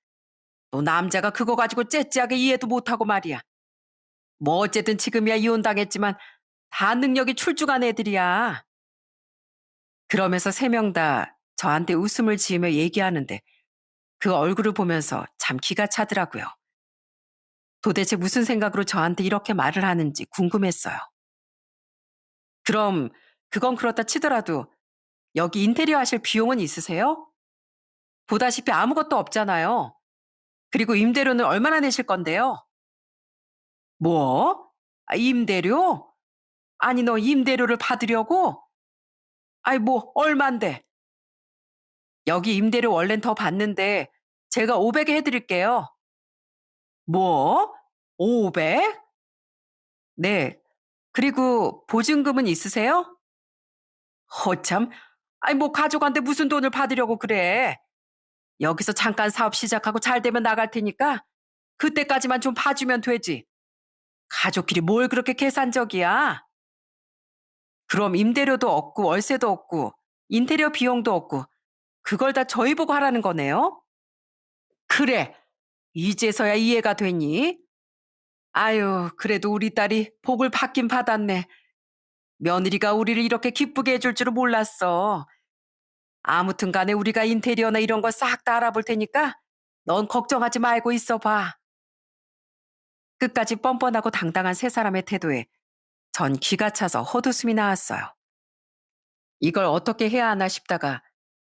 또 남자가 그거 가지고 째째하게 이해도 못하고 말이야. 뭐 어쨌든 지금이야 이혼당했지만 다 능력이 출중한 애들이야. 그러면서 세 명 다 저한테 웃음을 지으며 얘기하는데 그 얼굴을 보면서 참 기가 차더라고요. 도대체 무슨 생각으로 저한테 이렇게 말을 하는지 궁금했어요. 그럼 그건 그렇다 치더라도 여기 인테리어 하실 비용은 있으세요? 보다시피 아무것도 없잖아요. 그리고 임대료는 얼마나 내실 건데요? 뭐? 임대료? 아니 너 임대료를 받으려고? 아이 뭐 얼만데? 여기 임대료 원래는 더 받는데 제가 500에 해드릴게요. 뭐? 500? 네. 그리고 보증금은 있으세요? 허참. 아니 뭐 가족한테 무슨 돈을 받으려고 그래. 여기서 잠깐 사업 시작하고 잘 되면 나갈 테니까 그때까지만 좀 봐주면 되지. 가족끼리 뭘 그렇게 계산적이야? 그럼 임대료도 없고 월세도 없고 인테리어 비용도 없고 그걸 다 저희 보고 하라는 거네요? 그래. 이제서야 이해가 되니? 아유, 그래도 우리 딸이 복을 받긴 받았네. 며느리가 우리를 이렇게 기쁘게 해줄 줄은 몰랐어. 아무튼 간에 우리가 인테리어나 이런 거 싹 다 알아볼 테니까 넌 걱정하지 말고 있어 봐. 끝까지 뻔뻔하고 당당한 세 사람의 태도에 전 기가 차서 헛웃음이 나왔어요. 이걸 어떻게 해야 하나 싶다가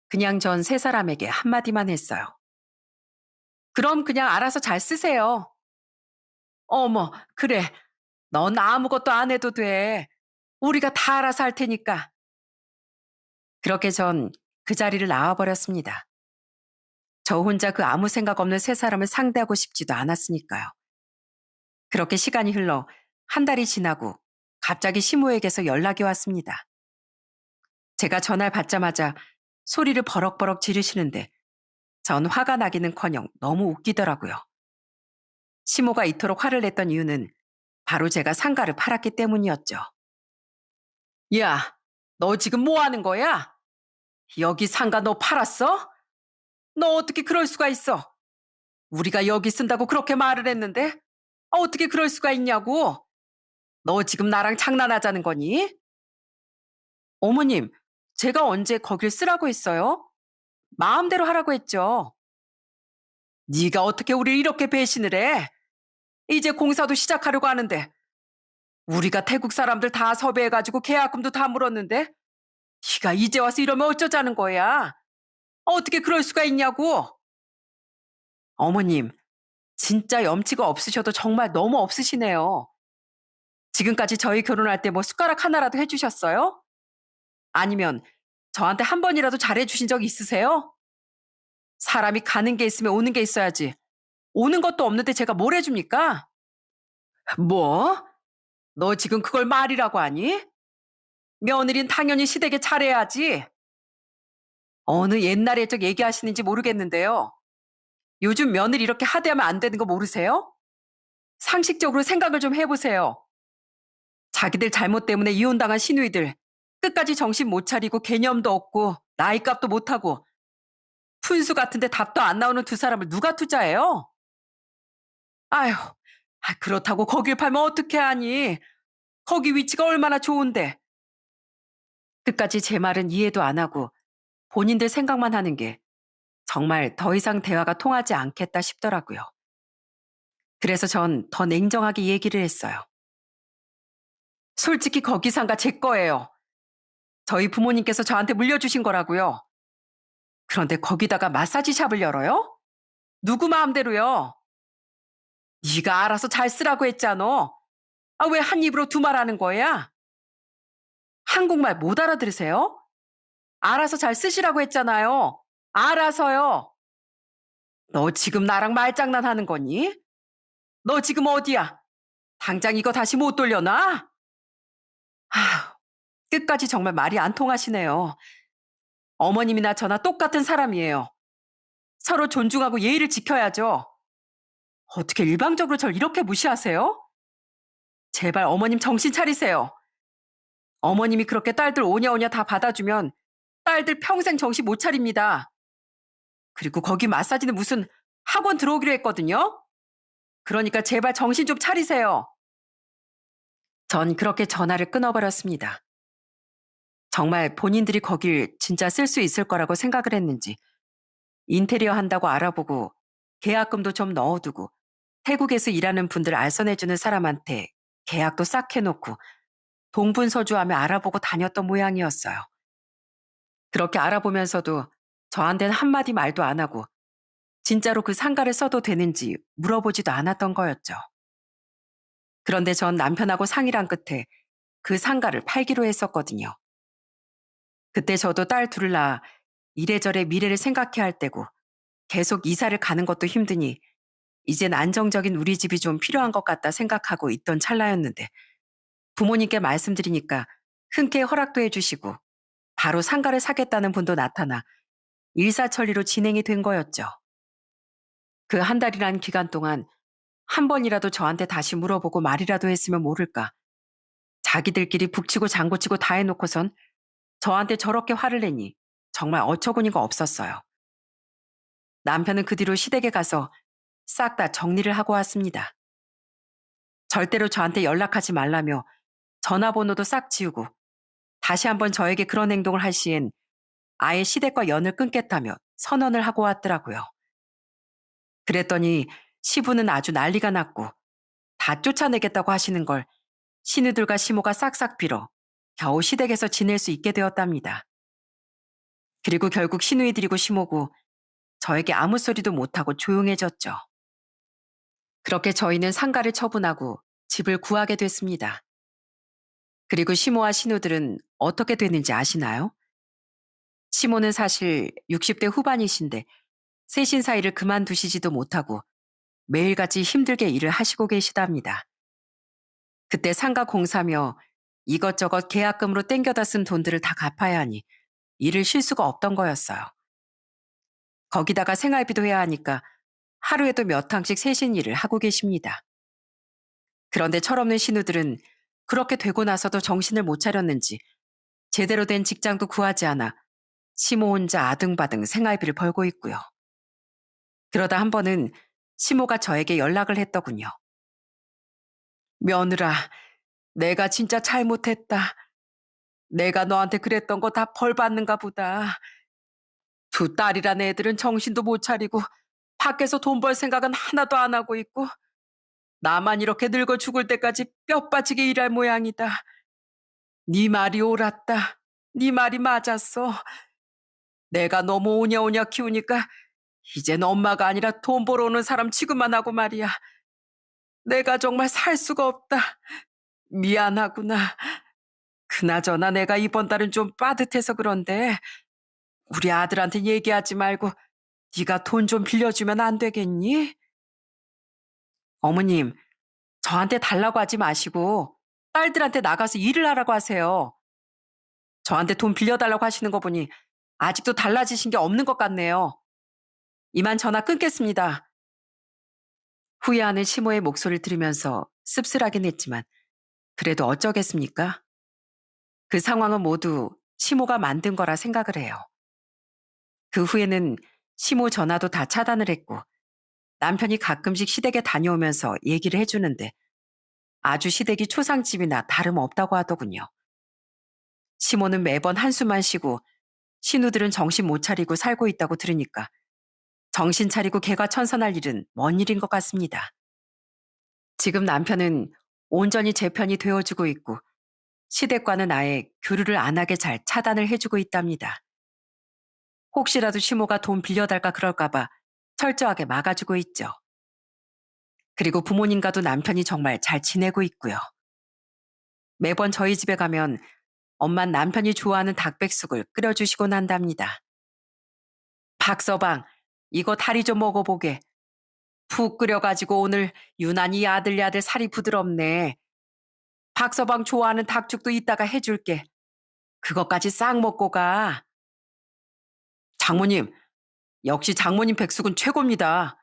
그냥 전 세 사람에게 한마디만 했어요. 그럼 그냥 알아서 잘 쓰세요. 어머, 그래. 넌 아무것도 안 해도 돼. 우리가 다 알아서 할 테니까. 그렇게 전 그 자리를 나와버렸습니다. 저 혼자 그 아무 생각 없는 세 사람을 상대하고 싶지도 않았으니까요. 그렇게 시간이 흘러 한 달이 지나고 갑자기 시모에게서 연락이 왔습니다. 제가 전화를 받자마자 소리를 버럭버럭 지르시는데 전 화가 나기는커녕 너무 웃기더라고요. 시모가 이토록 화를 냈던 이유는 바로 제가 상가를 팔았기 때문이었죠. 야, 너 지금 뭐 하는 거야? 여기 상가 너 팔았어? 너 어떻게 그럴 수가 있어? 우리가 여기 쓴다고 그렇게 말을 했는데 어떻게 그럴 수가 있냐고? 너 지금 나랑 장난하자는 거니? 어머님, 제가 언제 거길 쓰라고 했어요? 마음대로 하라고 했죠. 네가 어떻게 우리를 이렇게 배신을 해? 이제 공사도 시작하려고 하는데 우리가 태국 사람들 다 섭외해가지고 계약금도 다 물었는데 네가 이제 와서 이러면 어쩌자는 거야? 어떻게 그럴 수가 있냐고? 어머님, 진짜 염치가 없으셔도 정말 너무 없으시네요. 지금까지 저희 결혼할 때 뭐 숟가락 하나라도 해주셨어요? 아니면 저한테 한 번이라도 잘해주신 적 있으세요? 사람이 가는 게 있으면 오는 게 있어야지. 오는 것도 없는데 제가 뭘 해줍니까? 뭐? 너 지금 그걸 말이라고 하니? 며느린 당연히 시댁에 잘해야지. 어느 옛날에 적 얘기하시는지 모르겠는데요. 요즘 며느리 이렇게 하대하면 안 되는 거 모르세요? 상식적으로 생각을 좀 해보세요. 자기들 잘못 때문에 이혼당한 시누이들 끝까지 정신 못 차리고 개념도 없고 나이값도 못하고 푼수 같은데 답도 안 나오는 두 사람을 누가 투자해요? 아휴, 그렇다고 거길 팔면 어떻게 하니? 거기 위치가 얼마나 좋은데. 끝까지 제 말은 이해도 안 하고 본인들 생각만 하는 게 정말 더 이상 대화가 통하지 않겠다 싶더라고요. 그래서 전 더 냉정하게 얘기를 했어요. 솔직히 거기 상가 제 거예요. 저희 부모님께서 저한테 물려주신 거라고요. 그런데 거기다가 마사지 샵을 열어요? 누구 마음대로요? 네가 알아서 잘 쓰라고 했잖아. 왜 한 입으로 두 말 하는 거야? 한국말 못 알아들으세요? 알아서 잘 쓰시라고 했잖아요. 알아서요. 너 지금 나랑 말장난하는 거니? 너 지금 어디야? 당장 이거 다시 못 돌려놔? 아, 끝까지 정말 말이 안 통하시네요. 어머님이나 저나 똑같은 사람이에요. 서로 존중하고 예의를 지켜야죠. 어떻게 일방적으로 절 이렇게 무시하세요? 제발 어머님 정신 차리세요. 어머님이 그렇게 딸들 오냐오냐 다 받아주면 딸들 평생 정신 못 차립니다. 그리고 거기 마사지는 무슨 학원 들어오기로 했거든요? 그러니까 제발 정신 좀 차리세요. 전 그렇게 전화를 끊어버렸습니다. 정말 본인들이 거길 진짜 쓸 수 있을 거라고 생각을 했는지 인테리어 한다고 알아보고 계약금도 좀 넣어두고 태국에서 일하는 분들 알선해주는 사람한테 계약도 싹 해놓고 동분서주하며 알아보고 다녔던 모양이었어요. 그렇게 알아보면서도 저한테는 한마디 말도 안 하고 진짜로 그 상가를 써도 되는지 물어보지도 않았던 거였죠. 그런데 전 남편하고 상의를 한 끝에 그 상가를 팔기로 했었거든요. 그때 저도 딸 둘을 낳아 이래저래 미래를 생각해야 할 때고 계속 이사를 가는 것도 힘드니 이젠 안정적인 우리 집이 좀 필요한 것 같다 생각하고 있던 찰나였는데 부모님께 말씀드리니까 흔쾌히 허락도 해주시고 바로 상가를 사겠다는 분도 나타나 일사천리로 진행이 된 거였죠. 그 한 달이란 기간 동안 한 번이라도 저한테 다시 물어보고 말이라도 했으면 모를까. 자기들끼리 북치고 장구치고 다 해놓고선 저한테 저렇게 화를 내니 정말 어처구니가 없었어요. 남편은 그 뒤로 시댁에 가서 싹 다 정리를 하고 왔습니다. 절대로 저한테 연락하지 말라며 전화번호도 싹 지우고 다시 한번 저에게 그런 행동을 할 시엔 아예 시댁과 연을 끊겠다며 선언을 하고 왔더라고요. 그랬더니 시부는 아주 난리가 났고 다 쫓아내겠다고 하시는 걸 시누들과 시모가 싹싹 빌어 겨우 시댁에서 지낼 수 있게 되었답니다. 그리고 결국 시누이들이고 시모고 저에게 아무 소리도 못하고 조용해졌죠. 그렇게 저희는 상가를 처분하고 집을 구하게 됐습니다. 그리고 시모와 시누들은 어떻게 됐는지 아시나요? 시모는 사실 60대 후반이신데 세신 사이를 그만두시지도 못하고 매일같이 힘들게 일을 하시고 계시답니다. 그때 상가 공사며 이것저것 계약금으로 땡겨다 쓴 돈들을 다 갚아야 하니 일을 쉴 수가 없던 거였어요. 거기다가 생활비도 해야 하니까 하루에도 몇 탕씩 세신 일을 하고 계십니다. 그런데 철없는 신우들은 그렇게 되고 나서도 정신을 못 차렸는지 제대로 된 직장도 구하지 않아 시모 혼자 아등바등 생활비를 벌고 있고요. 그러다 한 번은 시모가 저에게 연락을 했더군요. 며느라, 내가 진짜 잘못했다. 내가 너한테 그랬던 거 다 벌 받는가 보다. 두 딸이란 애들은 정신도 못 차리고 밖에서 돈 벌 생각은 하나도 안 하고 있고 나만 이렇게 늙어 죽을 때까지 뼈 빠지게 일할 모양이다. 네 말이 옳았다. 네 말이 맞았어. 내가 너무 오냐오냐 키우니까 이젠 엄마가 아니라 돈 벌어 오는 사람 취급만 하고 말이야. 내가 정말 살 수가 없다. 미안하구나. 그나저나 내가 이번 달은 좀 빠듯해서 그런데 우리 아들한테 얘기하지 말고 네가 돈 좀 빌려주면 안 되겠니? 어머님, 저한테 달라고 하지 마시고 딸들한테 나가서 일을 하라고 하세요. 저한테 돈 빌려달라고 하시는 거 보니 아직도 달라지신 게 없는 것 같네요. 이만 전화 끊겠습니다. 후회하는 시모의 목소리를 들으면서 씁쓸하긴 했지만 그래도 어쩌겠습니까? 그 상황은 모두 시모가 만든 거라 생각을 해요. 그 후에는 시모 전화도 다 차단을 했고 남편이 가끔씩 시댁에 다녀오면서 얘기를 해주는데 아주 시댁이 초상집이나 다름없다고 하더군요. 시모는 매번 한숨만 쉬고 신우들은 정신 못 차리고 살고 있다고 들으니까 정신 차리고 개과천선할 일은 먼 일인 것 같습니다. 지금 남편은 온전히 제 편이 되어주고 있고 시댁과는 아예 교류를 안 하게 잘 차단을 해주고 있답니다. 혹시라도 시모가 돈 빌려달까 그럴까봐 철저하게 막아주고 있죠. 그리고 부모님과도 남편이 정말 잘 지내고 있고요. 매번 저희 집에 가면 엄만 남편이 좋아하는 닭백숙을 끓여주시곤 한답니다. 박서방, 이거 다리 좀 먹어보게. 푹 끓여가지고 오늘 유난히 야들야들 살이 부드럽네. 박서방 좋아하는 닭죽도 이따가 해줄게. 그것까지 싹 먹고 가. 장모님, 역시 장모님 백숙은 최고입니다.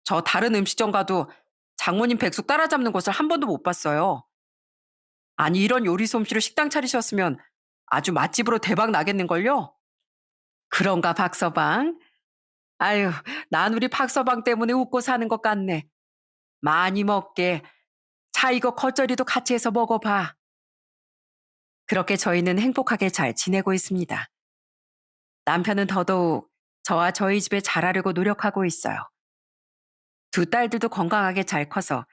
저 다른 음식점 가도 장모님 백숙 따라잡는 곳을 한 번도 못 봤어요. 아니, 이런 요리 솜씨로 식당 차리셨으면 아주 맛집으로 대박 나겠는걸요? 그런가, 박서방? 아유, 난 우리 박서방 때문에 웃고 사는 것 같네. 많이 먹게. 자, 이거 겉절이도 같이 해서 먹어봐. 그렇게 저희는 행복하게 잘 지내고 있습니다. 남편은 더더욱 저와 저희 집에 잘하려고 노력하고 있어요. 두 딸들도 건강하게 잘 커서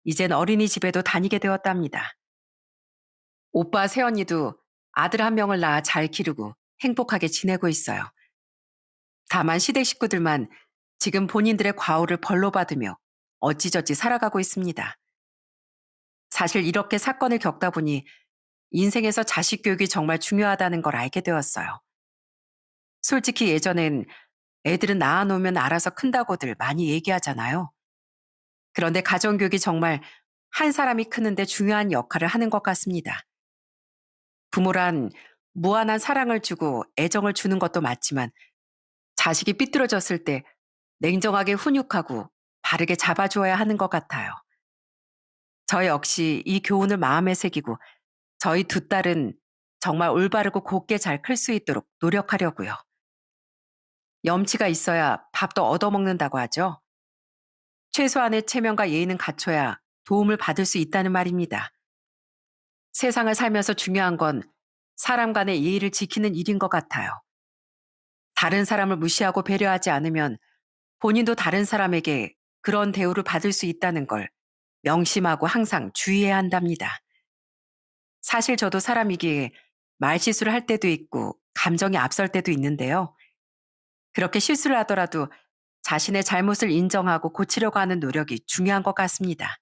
이젠 어린이집에도 다니게 되었답니다. 오빠 새언니도 아들 한 명을 낳아 잘 기르고 행복하게 지내고 있어요. 다만 시댁 식구들만 지금 본인들의 과오를 벌로 받으며 어찌저찌 살아가고 있습니다. 사실 이렇게 사건을 겪다 보니 인생에서 자식 교육이 정말 중요하다는 걸 알게 되었어요. 솔직히 예전엔 애들은 낳아놓으면 알아서 큰다고들 많이 얘기하잖아요. 그런데 가정교육이 정말 한 사람이 크는데 중요한 역할을 하는 것 같습니다. 부모란 무한한 사랑을 주고 애정을 주는 것도 맞지만 자식이 삐뚤어졌을 때 냉정하게 훈육하고 바르게 잡아주어야 하는 것 같아요. 저 역시 이 교훈을 마음에 새기고 저희 두 딸은 정말 올바르고 곱게 잘 클 수 있도록 노력하려고요. 염치가 있어야 밥도 얻어먹는다고 하죠. 최소한의 체면과 예의는 갖춰야 도움을 받을 수 있다는 말입니다. 세상을 살면서 중요한 건 사람 간의 예의를 지키는 일인 것 같아요. 다른 사람을 무시하고 배려하지 않으면 본인도 다른 사람에게 그런 대우를 받을 수 있다는 걸 명심하고 항상 주의해야 한답니다. 사실 저도 사람이기에 말실수를 할 때도 있고 감정이 앞설 때도 있는데요. 그렇게 실수를 하더라도 자신의 잘못을 인정하고 고치려고 하는 노력이 중요한 것 같습니다.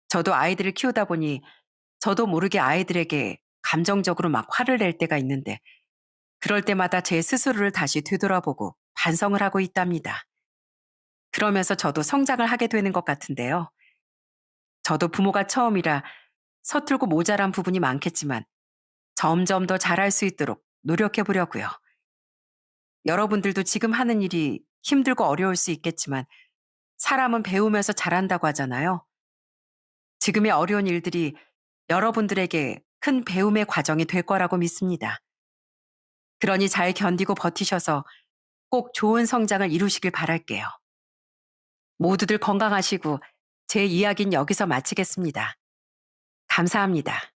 저도 아이들을 키우다 보니 저도 모르게 아이들에게 감정적으로 막 화를 낼 때가 있는데 그럴 때마다 제 스스로를 다시 되돌아보고 반성을 하고 있답니다. 그러면서 저도 성장을 하게 되는 것 같은데요. 저도 부모가 처음이라 서툴고 모자란 부분이 많겠지만 점점 더 잘할 수 있도록 노력해 보려고요. 여러분들도 지금 하는 일이 힘들고 어려울 수 있겠지만 사람은 배우면서 자란다고 하잖아요. 지금의 어려운 일들이 여러분들에게 큰 배움의 과정이 될 거라고 믿습니다. 그러니 잘 견디고 버티셔서 꼭 좋은 성장을 이루시길 바랄게요. 모두들 건강하시고 제 이야기는 여기서 마치겠습니다. 감사합니다.